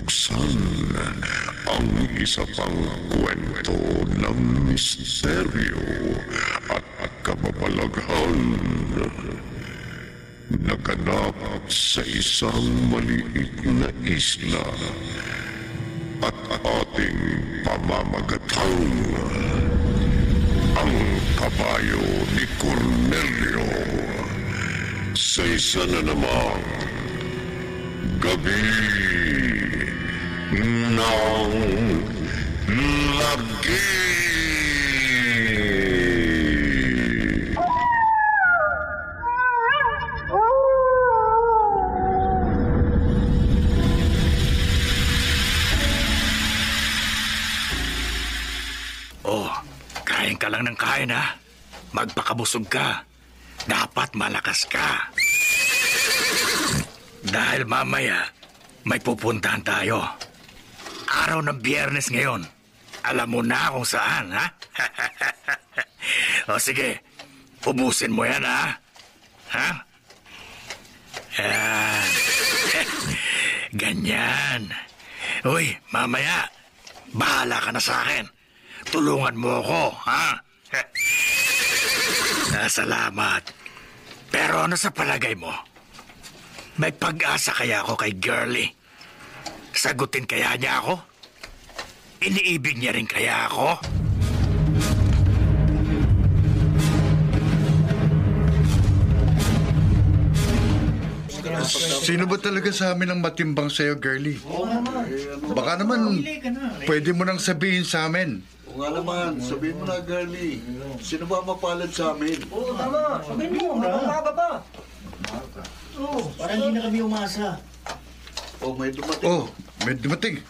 buksan ang isa pang kwento ng misteryo at kababalaghan. Naganap sa isang maliit na isla at ating pamamagatang ang kabayo ni Cornelio sa isa na namang gabi ng lagi. Oh, kain ka lang ng kain, ha? Magpakabusog ka. Dapat malakas ka. Dahil mamaya, may pupuntahan tayo. Araw ng Biyernes ngayon. Alam mo na kung saan, ha? O sige, ubusin mo yan, ha? Ha? Yan. Ganyan. Uy, mamaya, bahala ka na sa akin. Tulungan mo ako, ha? Salamat. Pero ano sa palagay mo? May pag-asa kaya ako kay Girlie? Sagutin kaya niya ako? Iniibig niya rin kaya ako? Sino ba talaga sa amin ang matimbang sa'yo, Girlie? Baka naman pwede mo nang sabihin sa amin. O nga naman, sabihin mo na, Girlie. Sino ba mapalad sa amin? Oo, tama. Sabihin mo, mababa pa. Oo, para hindi na kami umasa. O may dumating. Oh, may dumating.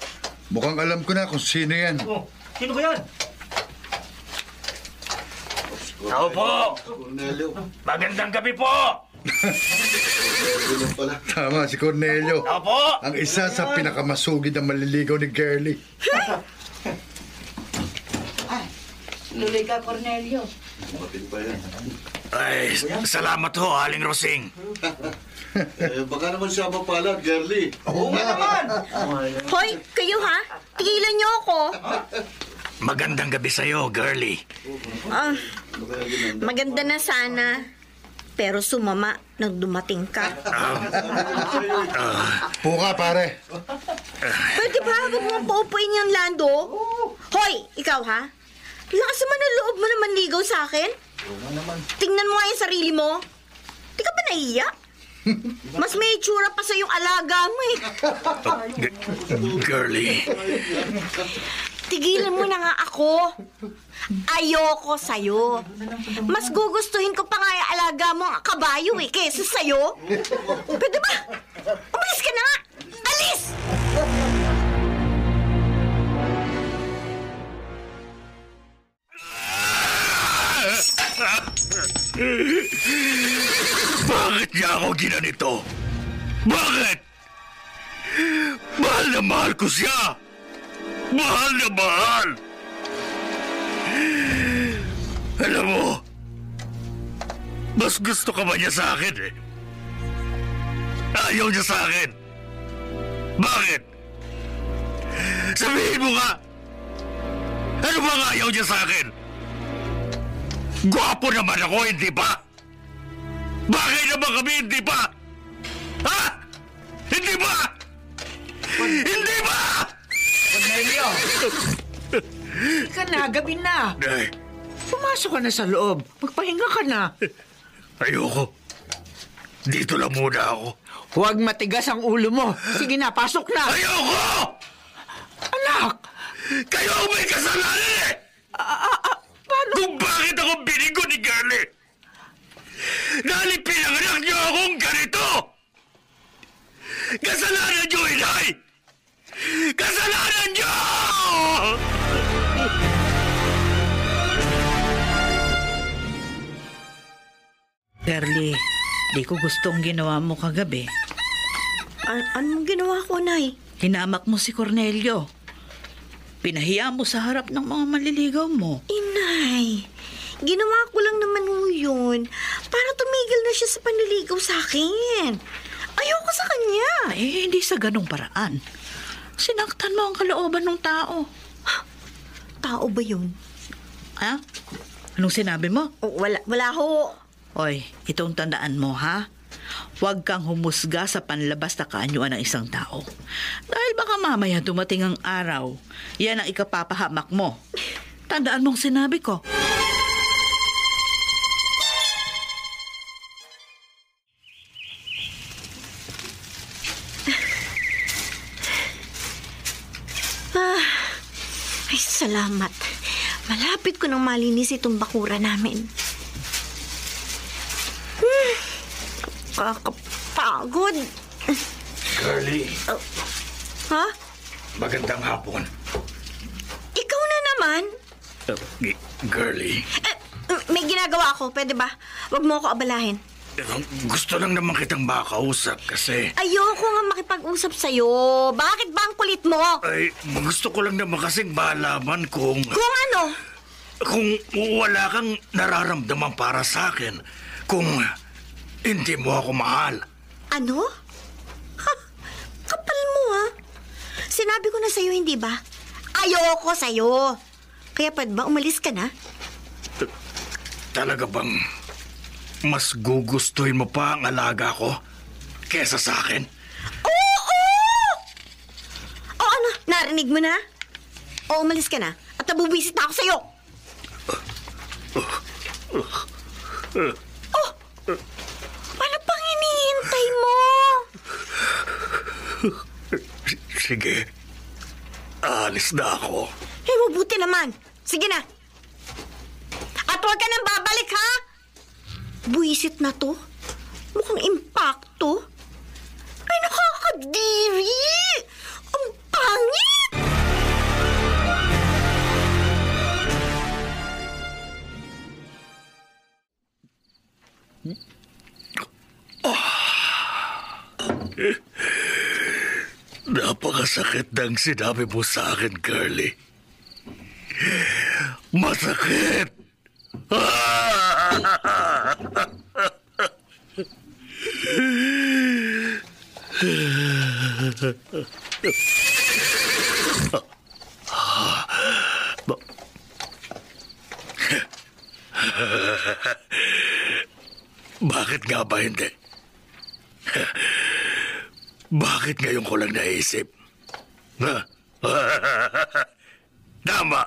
Mukhang alam ko na kung sino yan. Oh, sino ba yan? Ako po! Cornelio. Magandang gabi po! Cornelio lang pala. Tama, si Cornelio. Ako po! Ang isa sa pinakamasugid na maliligaw ni Girlie. Luloy ka, Cornelio. Dumating pa yan. Ay, salamat ho, Aling Rosing. Baka naman siya mapalad, Girlie. Oo nga naman. Hoy, kayo ha? Tigilan niyo ako. Magandang gabi sa'yo, Girlie. Maganda na sana. Pero sumama nang dumating ka. Puka, pare. Pwede ba huwag mo paupuin yung Lando? Hoy, ikaw ha? Lakas naman ang loob mo naman ligaw sa akin. Tingnan mo nga yung sarili mo. Di ka ba nahiya? Mas may itsura pa sa yung alaga mo eh. Girlie. Tigilan mo na nga ako. Ayoko sa'yo. Mas gugustuhin ko pa nga yung alaga mo ang kabayo eh, kesa sa'yo. Pwede ba? Umalis ka na nga! Alis! Bakit niya ako ginanito? Bakit? Mahal na mahal ko siya! Mahal na mahal! Alam mo, mas gusto ka ba niya sa akin eh? Ayaw niya sa akin. Bakit? Sabihin mo nga! Ano bang ayaw niya sa akin? Gwapo naman ako, hindi ba? Bagay naman kami, hindi ba? Ha? Hindi ba? Hindi ba? Cornelio! Ika na, gabi na. Ay, Pumasok ka na sa loob. Magpahinga ka na. ayoko. Dito lang muna ako. Huwag matigas ang ulo mo. Sige na, pasok na. Ayoko! Anak! Kayo ang may kasalanan eh! Paano? Kung bakit ako binigo ni Girlie! Dahil pinanganak niyo akong ganito! Kasalanan niyo, inay! Kasalanan niyo! Girlie, di ko gustong ginawa mo kagabi. Anong ginawa ko, Nay? Hinamak mo si Cornelio. Pinahiya mo sa harap ng mga manliligaw mo. Inay, ginawa ko lang naman ho yun. Para tumigil na siya sa panliligaw sa akin. Ayoko sa kanya. Eh, hindi sa ganong paraan. Sinaktan mo ang kalooban ng tao. Tao ba yun? Ha? Anong sinabi mo? Wala ho. Oy, itong tandaan mo, ha? Huwag kang humusga sa panlabas na kaanyuan ng isang tao. Dahil baka mamaya dumating ang araw, yan ang ikapapahamak mo. Tandaan mong sinabi ko. Ay, salamat. Malapit ko nang malinis itong bakura namin. Kakapagod. Girlie, Ha? magandang hapon. Ikaw na naman? Girlie, May ginagawa ako, pwede ba? Huwag mo ako abalahin. gusto lang naman kitang makausap kasi... Ayoko nga makipag-usap sa'yo. Bakit ba ang kulit mo? Ay, gusto ko lang naman kasing malaman kung... Kung ano? Kung wala kang nararamdaman para sa akin. Kung hindi mo ako mahal. Ano? Ha? Kapal mo, ha? Sinabi ko na sa'yo, hindi ba? Ayoko sa'yo. Kaya pwede ba umalis ka na? Talaga bang mas gugustuhin mo pa ang alaga ko kesa sa akin? Oo! O ano, narinig mo na? O umalis ka na at nabubisit na ako sa'yo. Oh! Ano pang hinihintay mo? Sige, alis na ako. Eh, mabuti naman. Sige na. At huwag ka nang babalik, ha? Buwisit na to. Mukhang impacto. Ay, nakakadiri! Ang pangit! Napakasakit ng sinabi mo sa akin, Girlie. Masakit! Bakit nga ba hindi? Bakit ngayon ko lang naisip? Tama!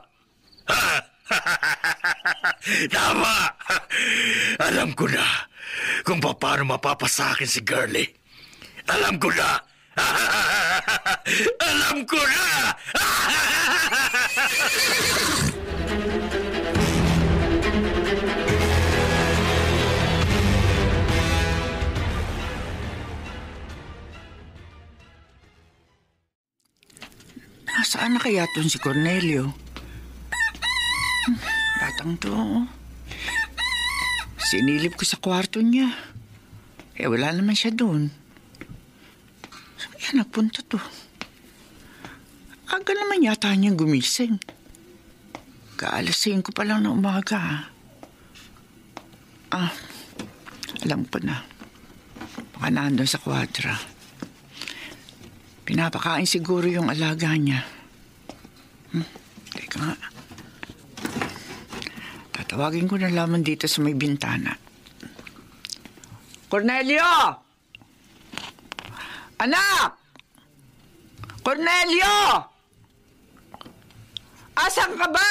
Tama! Alam ko na kung paano mapapasakin si Girlie. Alam ko na! Alam ko na! Nasaan na kaya si Cornelio? Batang to. Sinilip ko sa kwarto niya. Eh, wala naman siya doon. Saan kaya nagpunta to? Aga naman yata niyang gumising. Kaalasin ko pa lang na umaga. Alam ko na. Baka nandun sa kwadra. Pinapakain siguro yung alaga niya. Teka nga. Tatawagin ko na lamang dito sa may bintana. Cornelio! Anak! Cornelio! Asan ka ba?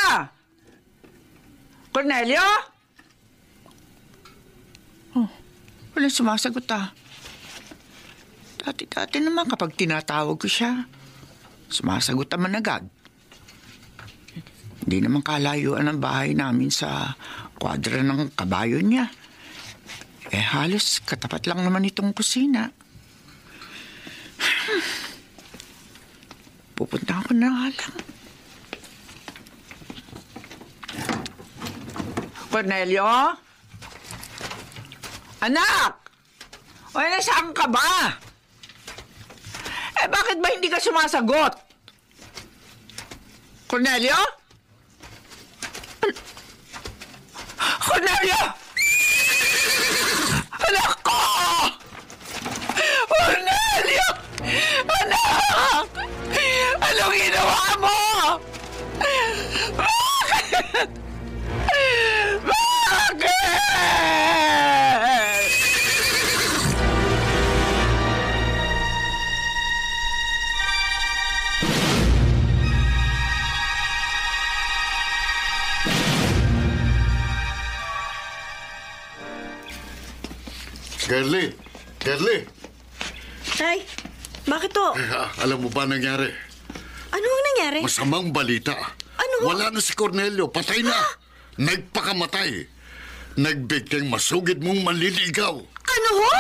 Cornelio? Oh, walang sumasagot Dati naman kapag tinatawag ko siya, sumasagot naman agad. Hindi naman kalayuan ang bahay namin sa kwadra ng kabayo niya. Eh halos katapat lang naman itong kusina. Pupunta ko na nga lang. Cornelio? Anak! O nasaan ka ba? Eh, bakit ba hindi ka sumasagot? Cornelio? Cornelio! Anak ko! Cornelio! Anak! Girlie! Girlie! Tay, bakit to? Alam mo ba nangyari? Ano ang nangyari? Masamang balita. Ano? Wala na si Cornelio. Patay na. Nagpakamatay. Nagbigtang masugid mong manliligaw. Ano ho?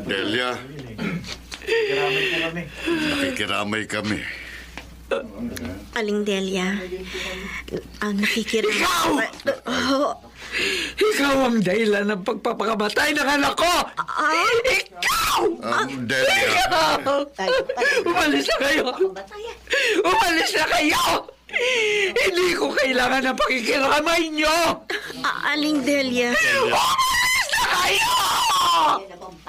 Delia, nakikiramay kami. Aling Delia, nakikiramay. Ikaw! Ikaw ang dahilan ng pagpapakamatay ng anak ko! Ikaw! Delia, Umalis na kayo! Umalis na kayo! Hindi ko kailangan ng pakikiramay nyo! Aling Delia. Umalis na kayo!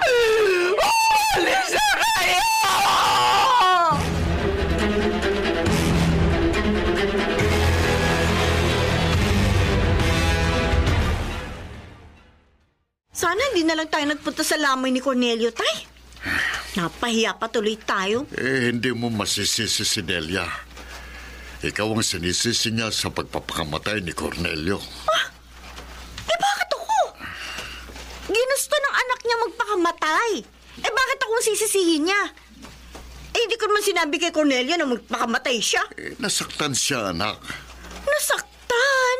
Umalis na kayo! Sana hindi na lang tayo nagpunta sa lamoy ni Cornelio, tay. Napahiya pa tuloy tayo. hindi mo masisisi si Delia. Ikaw ang sinisisi niya sa pagpapakamatay ni Cornelio. Bakit ako? Ginusto ng anak niya magpakamatay. Bakit ako ang sisisihin niya? Hindi ko naman sinabi kay Cornelio na magpakamatay siya. Nasaktan siya, anak. Nasaktan?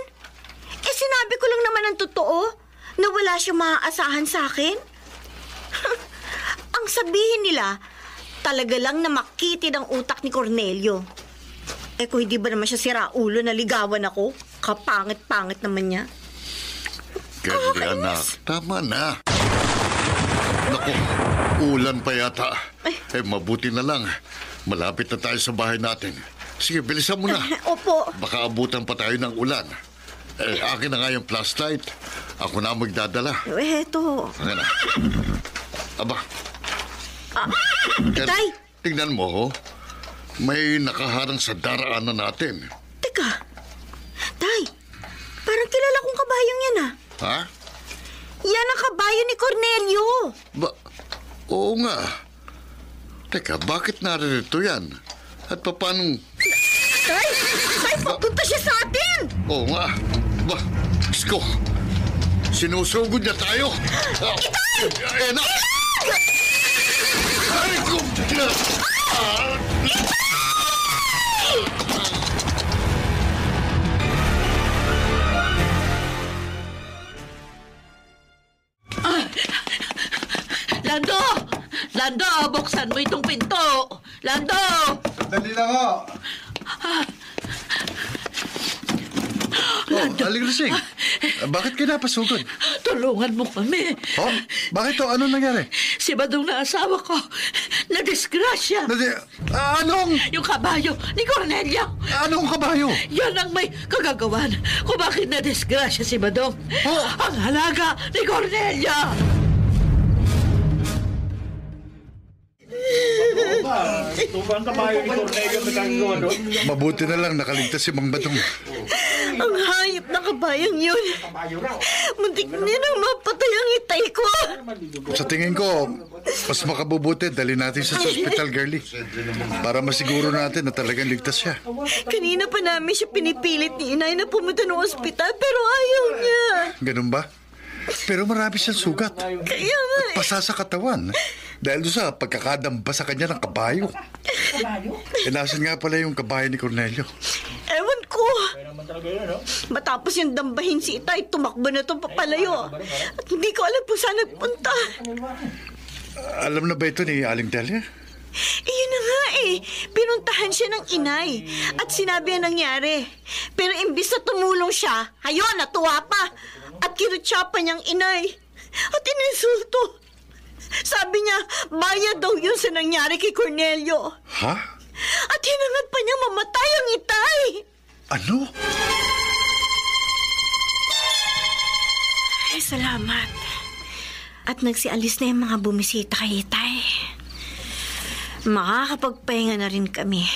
Sinabi ko lang naman ang totoo na wala siyang maaasahan sa akin. Ang sabihin nila, talaga lang na makitid ang utak ni Cornelio. Kung hindi ba naman siya siraulo na ligawan ako, kapangit-pangit naman niya. Girlie, anak, tama na. Naku, ulan pa yata. Mabuti na lang. Malapit na tayo sa bahay natin. Sige, bilisan mo na. Opo. Baka abutan pa tayo ng ulan. Akin na nga yung flashlight. Ako na magdadala. Eto. Ayan na. Aba. Tay! Tingnan mo, ho. May nakaharang sa daraanan natin. Teka. Tay, parang kilala kong kabayong yan, ah. Ha? Yan ang kabayo ni Cornelio. Oo nga. Teka, bakit naririto yan? At paano... Tay! Tay, papunta siya sa atin! Oo nga. Isko. Sinusugod na tayo. Itay! Na! Ay, ko! Lando! Lando, buksan mo itong pinto! Lando! Dali lang ho. Aling Lusing, bakit ka napasugod? Tulungan mo kami. Bakit to? Anong nangyari? Si Badong na asawa ko, na-disgrasya. Anong? Yung kabayo ni Cornelia. Anong kabayo? Yan ang may kagagawan kung bakit na-disgrasya si Badong. Ang halaga ni Cornelia. Mabuti na lang nakaligtas si Mang Badong. Ang hayop na kabayang yun. Muntik niya nang mapatay ang itay ko. Sa tingin ko, mas makabubuti dali natin siya sa ospital, girlie. Para masiguro natin na talagang ligtas siya. Kanina pa namin siya pinipilit ni inay na pumunta ng ospital pero ayaw niya. Ganun ba? Pero marami siyang sugat. Kaya nga At pasa sa katawan. Dahil doon sa pagkakadamba sa kanya ng kabayo. Nasan nga pala yung kabayo ni Cornelio? Ewan ko. Matapos yung dambahin si itay, tumakbo na itong papalayo. At hindi ko alam kung saan nagpunta. Alam na ba ito ni Aling Delia? Yun na nga pinuntahan siya ng inay. At sinabi ang nangyari. Pero imbis na tumulong siya, ayun, natuwa pa. At kinutsa pa niyang inay. At ininsulto. Sabi niya, bayad daw yun sa nangyari kay Cornelio. Ha? At hinangad pa niya mamatay ang itay. Ano? Ay, salamat. At nagsialis na yung mga bumisita kay itay. Makakapagpahinga na rin kami.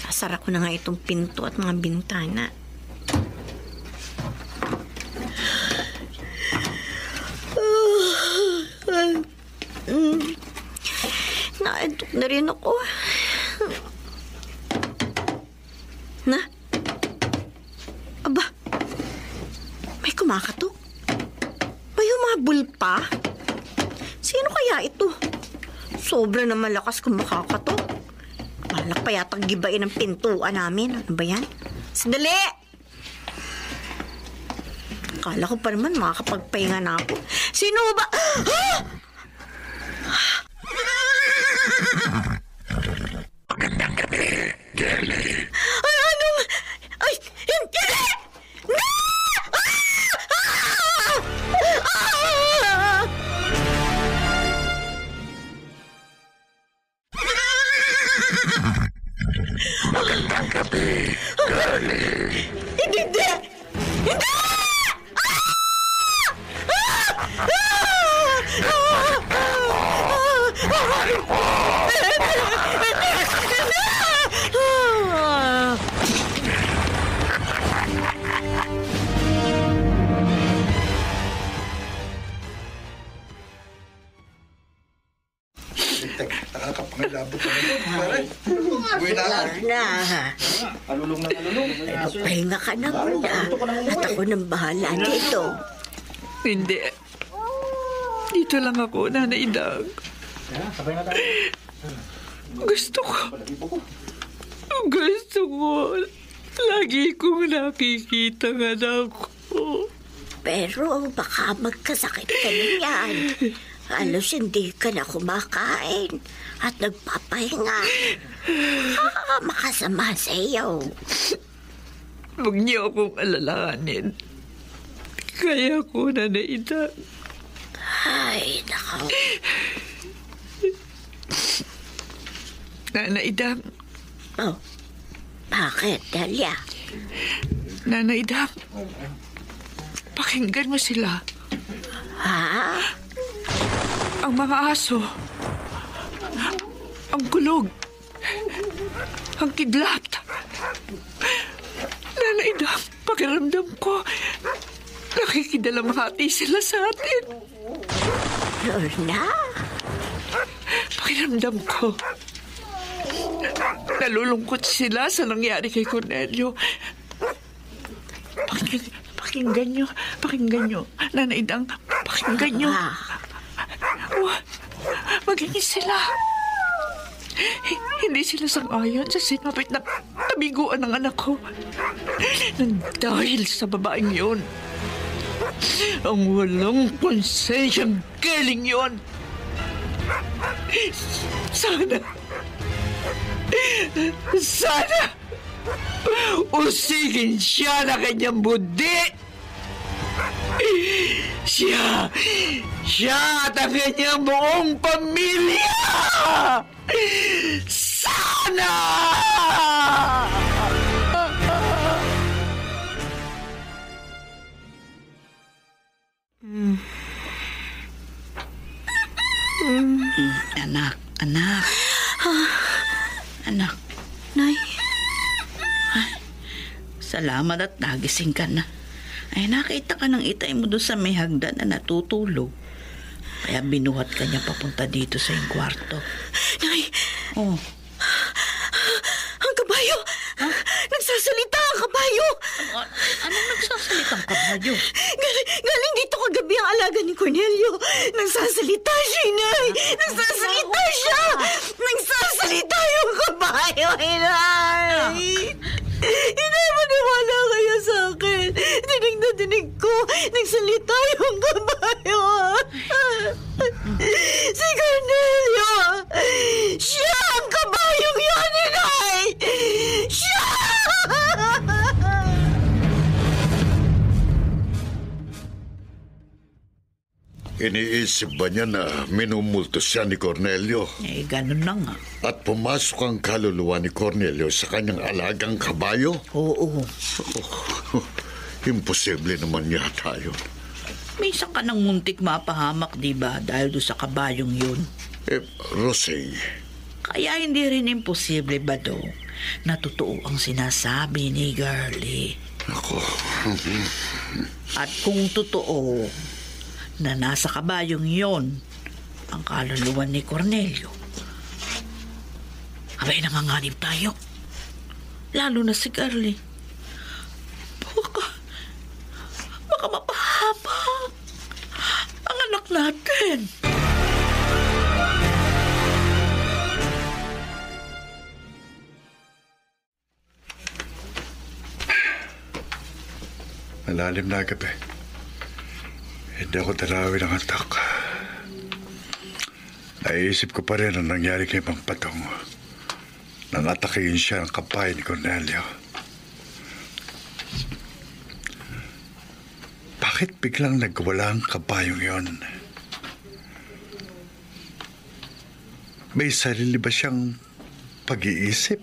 Sasara ko na nga itong pinto at mga bintana. Naantok na rin ako. Na? Aba, may kumakatok. May humabol pa. Sino kaya ito? Sobra na malakas kung makakatok. Malak pa yatang gibain ang pintuan namin. Ano ba yan? Sandali! Akala ko pa naman makakapagpahinga na ako. Sino ba? Magandang gabi, Girlie. Anong? Ay, hindi! No! Magandang gabi, Girlie. Hindi! Hindi! Nakakapangilabot ka na doon, pare. Uwi na lang. Na. Alulong na alulong. Pahinga ka na muna. At ako nang bahala dito. Hindi. Dito lang ako, Nanay Dag. Sabay na tayo. Gusto ko. Lagi kong nakikita ng anak ko. Pero baka magkasakit ka na yan. Halos hindi ka na kumakain at nagpapahinga. Makasama sa iyo. Huwag niyo akong alalahanin. Kaya ko na naidang. Ay, nakaw. Nanay Dang. Oh, bakit, Dalia? Nanay Dang. Pakinggan mo sila. Ha? Ang mga aso. Ang kulog. Ang kidlat. Nanay Dang, pakiramdam ko. Nakikidalamhati sila sa atin. Lorna? Pakiramdam ko. Nalulungkot sila sa nangyari kay Cornelio. Pakinggan nyo. Nanay Dang, pakinggan nyo. Magiging sila. Hindi sila sang-ayon sa sinapit na tabiguan ng anak ko. Nang dahil sa babaeng yun. Ang walang konsensyang galing yun. Sana usigin siya na kanyang budi. Siya at ang kanyang buong pamilya. Sana! Anak. Nay. Salamat at nagising ka na. Ay, nakita ka ng itay mo doon sa may hagdan na natutulog. Kaya binuhat ka niya papunta dito sa iyong kwarto. Nay! Oh. Ang kabayo! Nagsasalita ang kabayo! Anong nagsasalitang kabayo? Galing dito kagabi ang alaga ni Cornelio. Nagsasalita siya, Inay! Nagsasalita siya! Nagsasalita yung kabayo, Inay! Inay, maniwala kayo sa akin. Dinig na dinig ko. Nagsalita yung kabayo. Si Cornelio! Siya ang kabayong yan, Inay! Siya! Iniisip ba niya na minumulto siya ni Cornelio? Eh, ganun na nga. At pumasok ang kaluluwa ni Cornelio sa kanyang alagang kabayo? Oo. Imposible naman yata yun. May isang ka ng muntik mapahamak, di ba? Dahil doon sa kabayong yun. Rosey. Kaya hindi rin imposible ba do na totoo ang sinasabi ni Girlie? Ako. At kung totoo na nasa kabayong yon ang kaluluwa ni Cornelio, Abay, nanganganib tayo. Lalo na si Carly. Baka mapahaba ang anak natin. Malalim na gabi. Hindi ako dalawin ng antak. Naisip ko pa rin ang nangyari kay Mang Patong. Nang atakihin siya ang kapay ni Cornelio. Bakit biglang nagwala ang kabayong yon? May sarili ba siyang pag-iisip?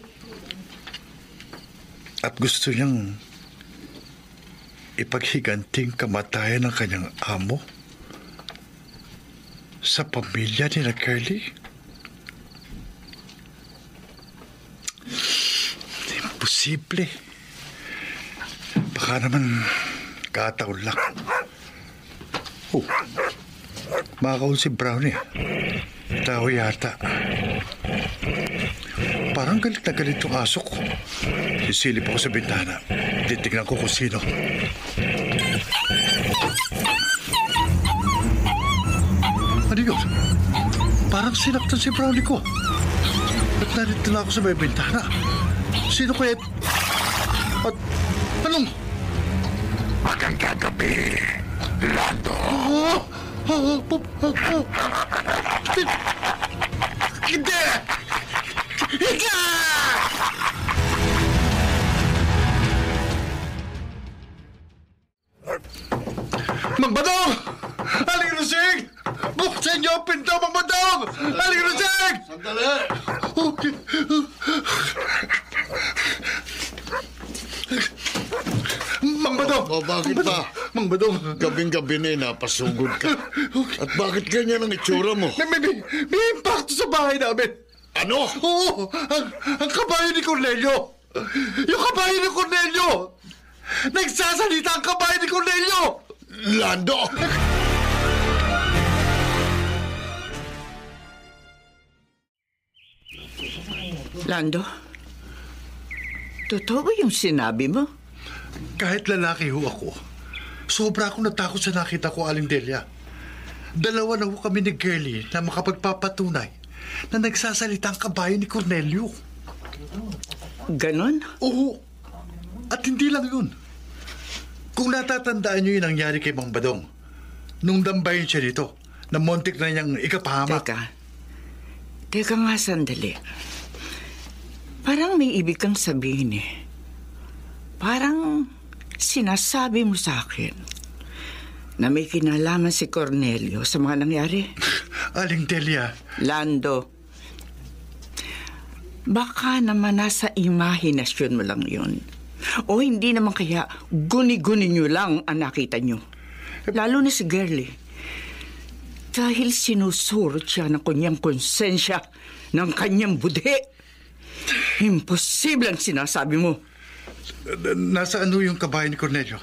At gusto niyang ipaghiganting kamatayan ng kanyang amo sa pamilya ni na Curly? Imposible. Baka naman kataon lang. Oh, makakaon si Brownie. Tao yata. Parang galit na galit yung aso ko. Sisilip ako sa bintana. Titignan ko kung sino. Ano yun? Parang sinaktan si Brownie ko. Ba't narito na ako sa may bintana? Sino kaya? At anong? Magandang gabi, Lando. Hindi! Ika! Mang Badong! Aling Rusig! Buksan niyo ang pinto, Mang Badong! Aling Rusig! Sandali! Okay. Mang Badong! Bakit ba? Mang Badong! Gabing-gabi na napasugod ka. At bakit ganyan ang itsura mo? May impacto sa bahay namin. Ano? Oo! Ang kabayo ni Cornelio! Yung kabayo ni Cornelio! Nagsasalita ang kabayo ni Cornelio! Lando! Lando, totoo ba yung sinabi mo? Kahit lalaki ho ako, sobra akong natakot sa nakita ko, Aling Delia. Dalawa na ho kami ni Girlie na makapagpapatunay na nagsasalita ang kabayo ni Cornelio. Ganon? Oo. At hindi lang yun. Kung natatandaan niyo yung nangyari kay Mang Badong, nung dambayin siya dito, na montik na niyang ikapahamak. Teka nga sandali. Parang may ibig kang sabihin eh. Parang sinasabi mo sa akin na may kinalaman si Cornelio sa mga nangyari. Aling Delia. Lando, baka naman nasa imahinasyon mo lang yun. O hindi naman kaya guni-guni nyo lang ang nakita nyo. Lalo na si Girlie. Dahil sinusurot siya ng kanyang konsensya ng kanyang budhe. Imposible ang sinasabi mo. Nasaan ho yung kabayo ni Cornelio?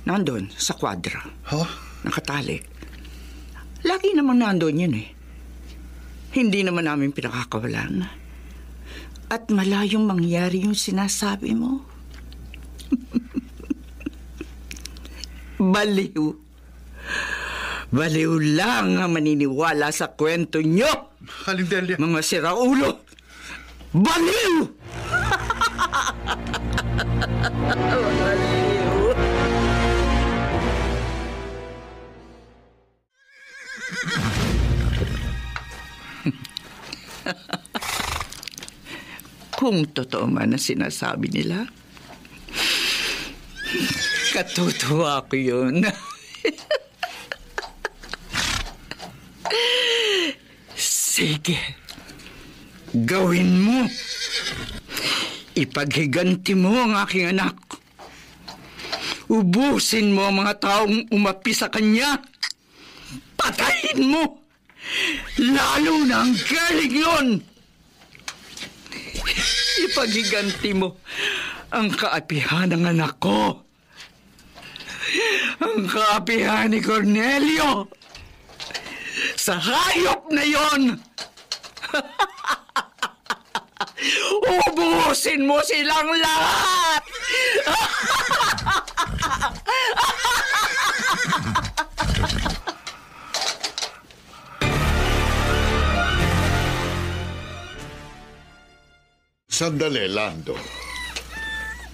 Nandun, sa kwadra. Huh? Nakatali. Lagi namang nandun yun eh. Hindi naman namin pinakakawalan. At malayong mangyari yung sinasabi mo. Baliw. Baliw lang ang maniniwala sa kwento nyo. Aling Delia. Mga siraulo. Baliw! Baliw. Kung totoo man ang sinasabi nila, katutuwa ko yun. Sige, gawin mo. Ipaghiganti mo ang aking anak. Ubusin mo ang mga taong umapi sa kanya. Patayin mo. Lalo na ang galing yun. Ipaghiganti mo ang kaapihan ng anak ko. Ang kaapihan ni Cornelio. Sa hayop na yon. Ubusin mo silang lahat! Sandali, Lando.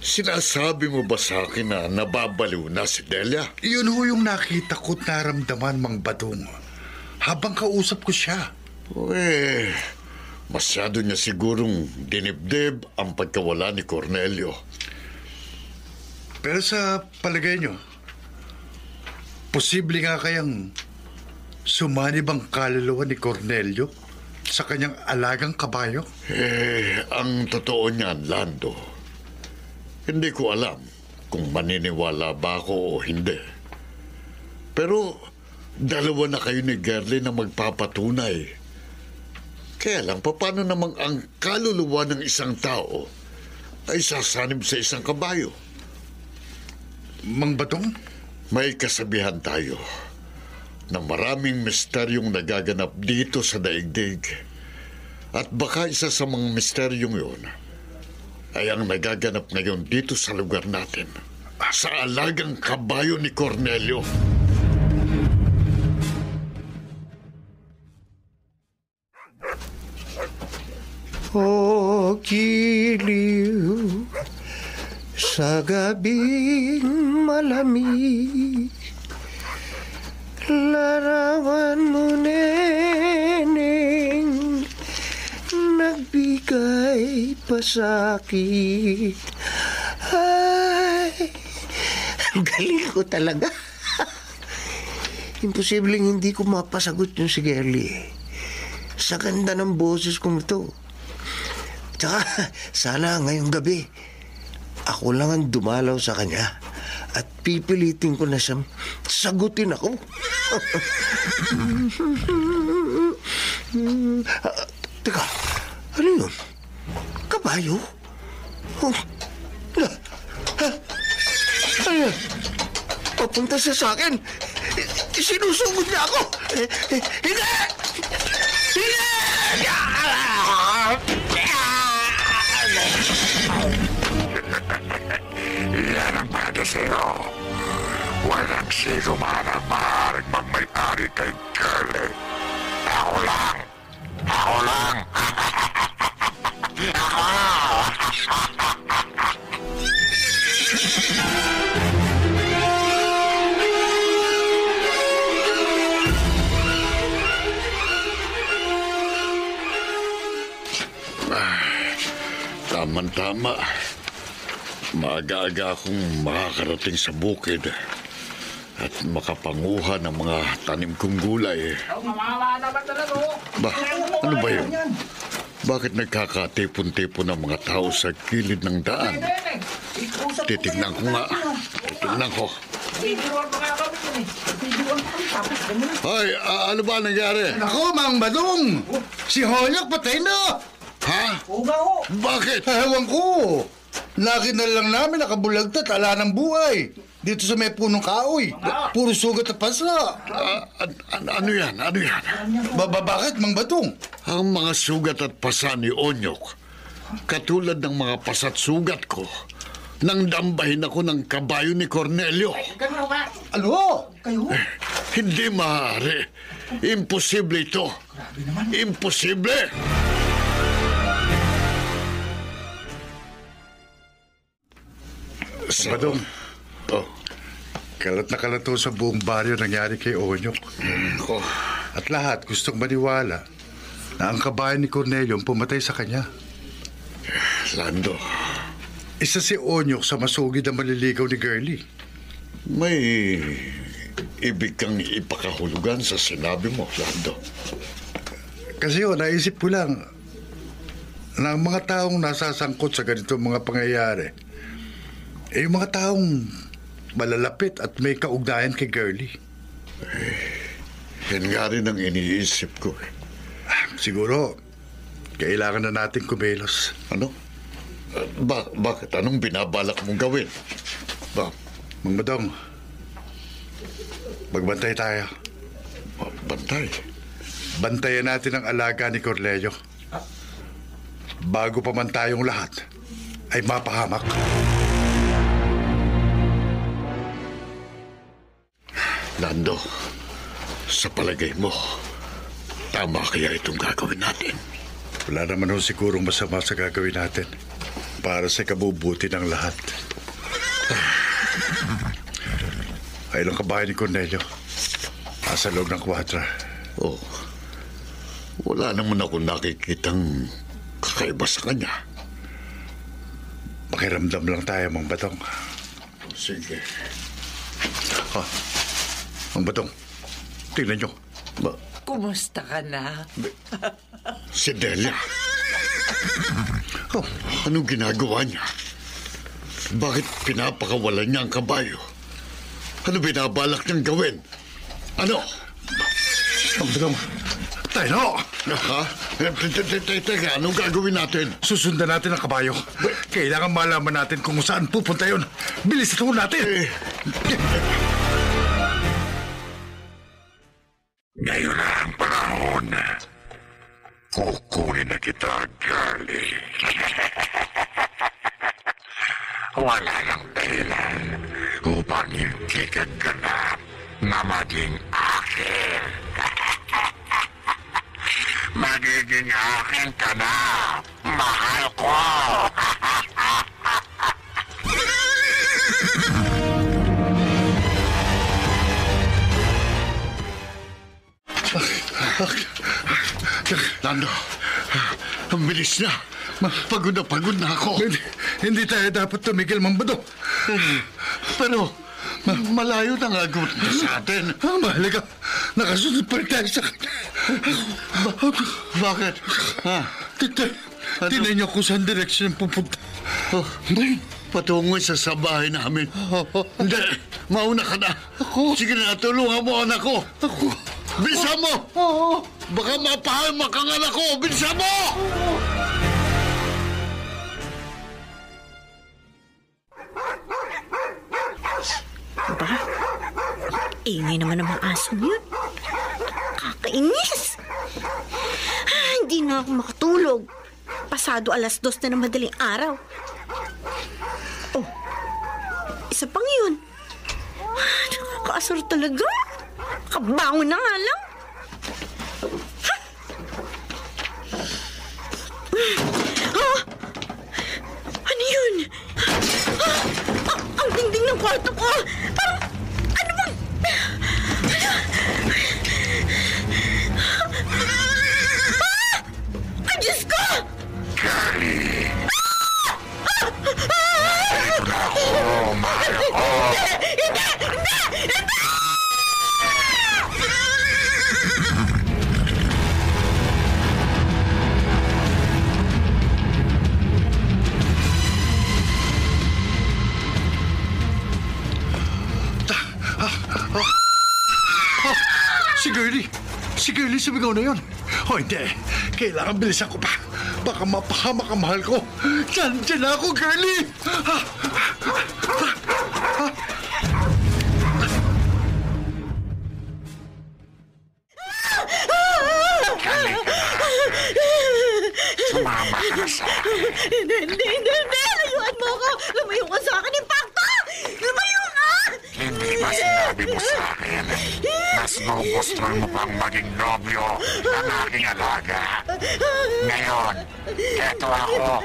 Sinasabi mo ba sa akin na nababaliw na si Delia? Yun ho yung nakita ko't naramdaman, Mang Badong. Habang kausap ko siya. Masyado niya sigurong dinibdib ang pagkawala ni Cornelio. Pero sa palagay nyo, posible nga kayang sumanib ang kaluluwa ni Cornelio sa kanyang alagang kabayo? Ang totoo niyan, Lando, hindi ko alam kung maniniwala ba ako o hindi. Pero dalawa na kayo ni Gerly na magpapatunay. Kaya lang, paano namang ang kaluluwa ng isang tao ay sasanib sa isang kabayo? Mang Badong? May kasabihan tayo na maraming misteryong nagaganap dito sa daigdig. At baka isa sa mga misteryong yun ay ang nagaganap ngayon dito sa lugar natin, sa alagang kabayo ni Cornelio. O giliw sa gabing malamig, larawan mo, neneng, nagbigay pasakit. Ay, ang galing ko talaga. Imposibleng hindi ko mapasagot yung si Gerly. Sa ganda ng boses kong ito. Tsaka, sana ngayong gabi, ako lang ang dumalaw sa kanya at pipilitin ko na siyang sagutin ako. Teka, ano yun? Kabayo? Oh, ano yan? Papunta siya sa akin. Sinusugod niya ako. Hindi! Hindi! Yan ang para sa'yo. Walang sino man ang maaaring magmay-ari kay Gerly. Ako lang. Ako lang. Ako! Tama-tama. Maaga-aga akong makakarating sa bukid at makapanguha ng mga tanim kong gulay. Ba, ano ba yun? Bakit nagkakatipon-tipon ng mga tao sa gilid ng daan? Titignan ko nga. Titignan ko. Hoy, ano ba nangyari? Ako, Mang Badong! Si Honyak patay na! Ha? Oo. Bakit? Ewan ko! Laki na lang namin nakabulagtat, ala ng buhay. Dito sa may punong kahoy. Puro sugat at pasa. Ano yan? Ano yan? Bakit, Mang Badong? Ang mga sugat at pasa ni Onyok, katulad ng mga pasa't sugat ko, nang dambahin ako ng kabayo ni Cornelio. Ano? Hindi maaari. Imposible ito. Imposible! Badong, Oh. kalat na kalato sa buong baryo nangyari kay Onyok. Ko. At lahat gustong maniwala na ang kabayan ni Cornelio ang pumatay sa kanya. Lando, Isa si Onyok sa masugid na maliligaw ni Gerly. may ibig kang ipakahulugan sa sinabi mo, Lando. Kasi naisip ko lang na ang mga taong nasasangkot sa ganitong mga pangyayari, yung mga taong malalapit at may kaugnayan kay Gerly. Yan nga rin ang iniisip ko. Siguro, kailangan na natin kumilos. Ano? Bakit? Anong binabalak mong gawin? Mang Badong, magbantay tayo. Bantay? Bantayan natin ang alaga ni Cornelio. bago pa man tayong lahat ay mapahamak. Lando, sa palagay mo, tama kaya itong gagawin natin? Wala naman ho sigurong masama sa gagawin natin para sa kabubuti ng lahat. Ayun ang kabahay ni Cornelio. Nasa loob ng kwadra. Oh, wala naman ako nakikitang kakaiba sa kanya. Pakiramdam lang tayo, Mang Batong. Sige. Mang Batong, tingnan nyo. Kumusta ka na? Si Delia. Anong ginagawa niya? Bakit pinapakawalan niya ang kabayo? Ano binabalak niyang gawin? Ano? Mang Batong, tayo na! Ha? Teka, anong gagawin natin? Susundan natin ang kabayo. Kailangan malaman natin kung saan pupunta yun. Bilis ito natin! Ngayon na ang panahon. Kukunin na kita, girlie. Wala lang dahilan upang hindi ka ganap na maging akin. Magiging akin ka na, mahal ko. Lando, ang bilis na. Pagod na ako. Hindi tayo dapat tumigil, Mang Batong. Pero, malayo na nga sa atin. Mahalaga, nakasunod pa rin tayo sa kanya. Bakit? Ha? Tinan niyo kung saan direksyon pupunta. Patungo sa bahay namin. Hindi, mauna ka na. Sige na, tulungan mo anak ko. Bilisan mo! Baka mapahamak ang anak ko! Bilisan mo! Ba? Ingay naman ng mga asong yun. Kakainis! Hindi na ako makatulog. Pasado 2:00 na ng madaling araw. Oh, isa pang yun. Nakakaasar talaga. Kabangon na nga lang. Ano yun? Ang dingding ng kwarto ko. Parang, ano bang... Ay, Diyos ko! Girlie! Ito na ako, mahal ko! Hindi! Si Girlie sumigaw na yun. Hindi. Kailangan bilisan ko pa. Baka mapahamak ang mahal ko. Diyan na ako, Girlie! Sumama ka na sa akin. Hindi! Layuan mo ako! Lumayo ka sa akin, Impacto! Lumayo ka! Hindi ba sinabi mo sa akin? Mas gugustuhin mo pang maging nobyo ng aking alaga. Ngayon, eto ako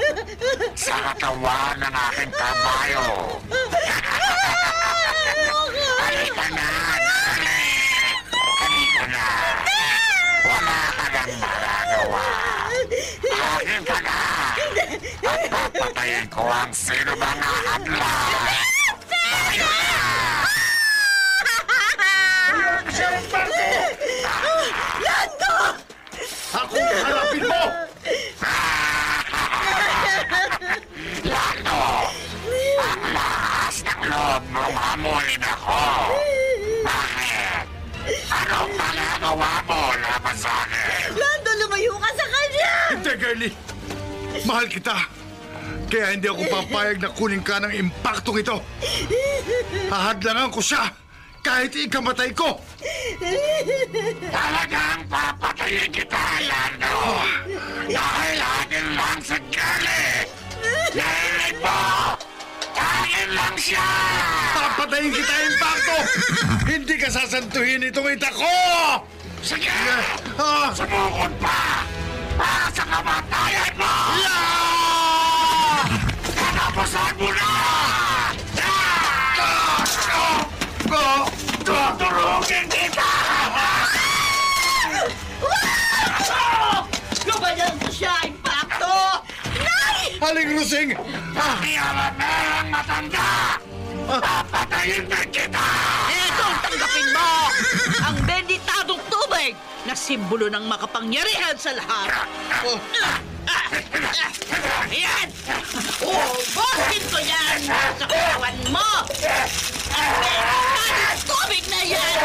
sa katawan ng aking kabayo. Halika na, dali! Halika na! Wala ka nang magagawa. Akin ka na! At papatayin ko ang sino mang ahadlan! Tayo na! Lando! Ako harapin mo! Lando! Ang lakas ng loob mong hamulin ako! Bakit? Anong magagawa mo laban sa akin? Lando, lumayo ka sa kanya! Hindi, Girlie. Mahal kita. Kaya hindi ako papayag na kunin ka ng impaktong ito. Hahadlangan ko siya kahit ikamatay ko. Talagang papatayin kita, Lando! Dahil akin lang sa Papatayin kita, Impacto! Hindi ka sasantuhin itong ita ko! Sige! Sumukot pa! Para sa kamatayan mo! Katapusan mo na! Tuturugin kita! Lumayan mo siya, Impacto! Aling Rusing! Pakialam na ang matanda! Papatayin na kita! Eto ang tanggapin mo! Ang benditadong tubig na simbolo ng makapangyarihan sa lahat! Ayan! Ubusin ko yan sa katawan mo! Ang benditadong tubig na yan!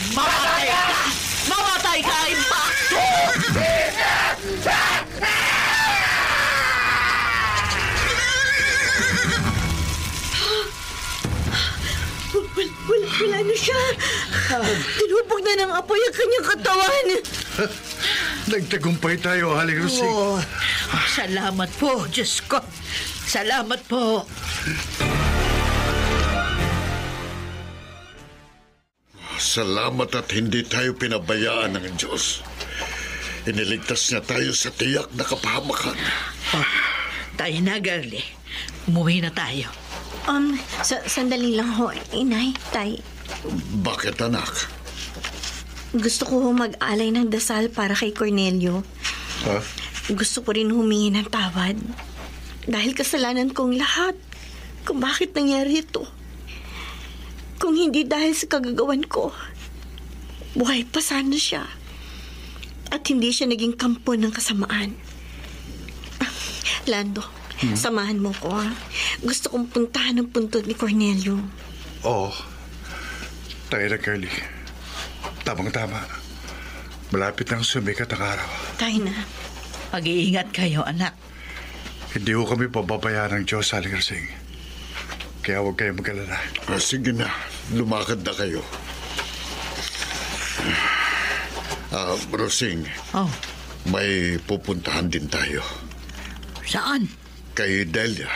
Mamatay ka! Mamatay ka, Impacto! Wala na siya. Tinubog na ng apoy ang kanyang katawan. Nagtagumpay tayo, Aling Rusing. Oh, salamat po, Diyos ko. Salamat po. Salamat at hindi tayo pinabayaan ng Diyos. Iniligtas niya tayo sa tiyak na kapahamakan. Tayo na, girlie. Umuwi na tayo. Sandali lang ho, inay, tay. Bakit, anak? Gusto ko mag-alay ng dasal para kay Cornelio. Ha? Gusto ko rin humingi ng tawad. Dahil kasalanan kong lahat kung bakit nangyari ito. Kung hindi dahil sa kagagawan ko, buhay pa sana siya. At hindi siya naging kampo ng kasamaan. Lando, samahan mo ko, ha? Gusto kong puntahan ang puntod ni Cornelio. Oo. Tayo na, Curly. Tamang-tama. Malapit nang sumikat ang araw. Tayo na. Mag-iingat kayo, anak. Hindi ko kami pababayaan ng Diyos, Aling Rusing. Kaya huwag kayo mag-alala. Sige na, lumakad na kayo. Rusing, Oh, may pupuntahan din tayo. saan? Kay Delia.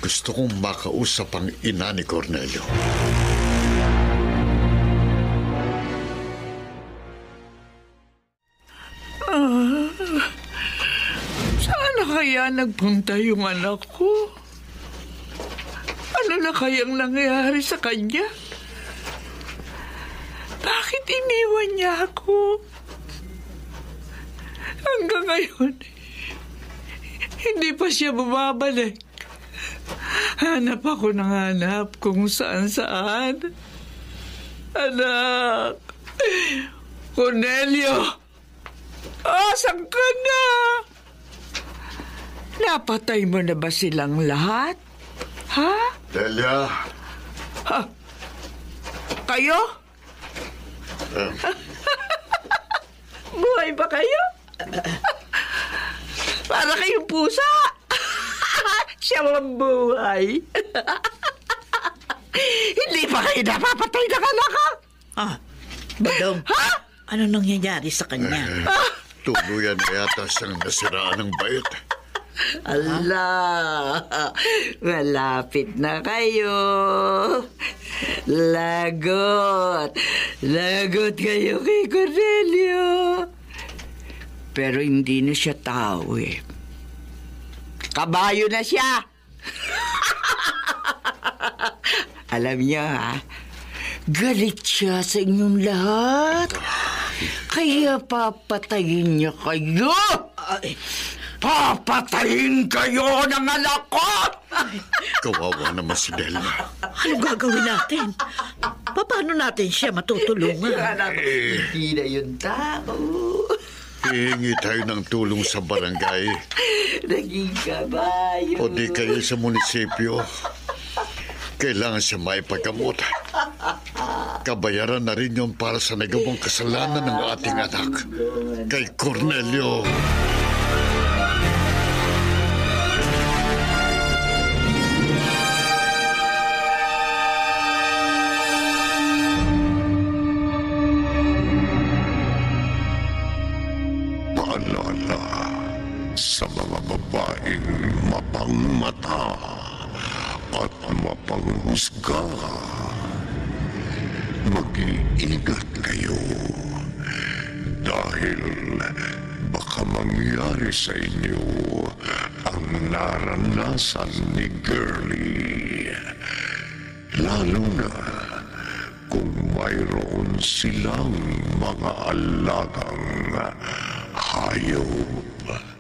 Gusto kong makausap ang ina ni Cornelio. Saan na kaya nagpunta yung anak ko? Ano na kayang nangyari sa kanya? Bakit iniwan niya ako? Hanggang ngayon, hindi pa siya bumabalik. Hanap ako ng hanap kung saan-saan. Anak! Cornelio! Asan ka na? Napatay mo na ba silang lahat? Ha? Delia! Ha? Kayo? Buhay ba kayo? Para kayong pusa. Siya ang buhay. Hindi pa kayo napapatay ng anak ka? Badong, Ha? ano nangyayari sa kanya? Tuluyan na yata siyang nasiraan ng bait. Ala, malapit na kayo. Lagot. Lagot kayo kay Cornelio. Pero hindi na siya tao eh. Kabayo na siya. Alam niyo ha, galit siya sa inyong lahat. Kaya papatayin niya kayo. Papatayin kayo ng anak ko! Kawawa naman si Delia. Ano gagawin natin? Paano natin siya matutulungan? Hindi na yung tao. Hihingi tayo ng tulong sa barangay Naging kabayo. o di kayo sa munisipyo. Kailangan siya maipagamot. Kabayaran na rin yun para sa nagawang kasalanan ng ating anak, kay Cornelio. Paalala, sa mga babaeng mapangmata at mapanghusga. Mag-iingat kayo dahil baka mangyari sa inyo ang naranasan ni Girlie. Lalo na kung mayroon silang mga alagang hayop.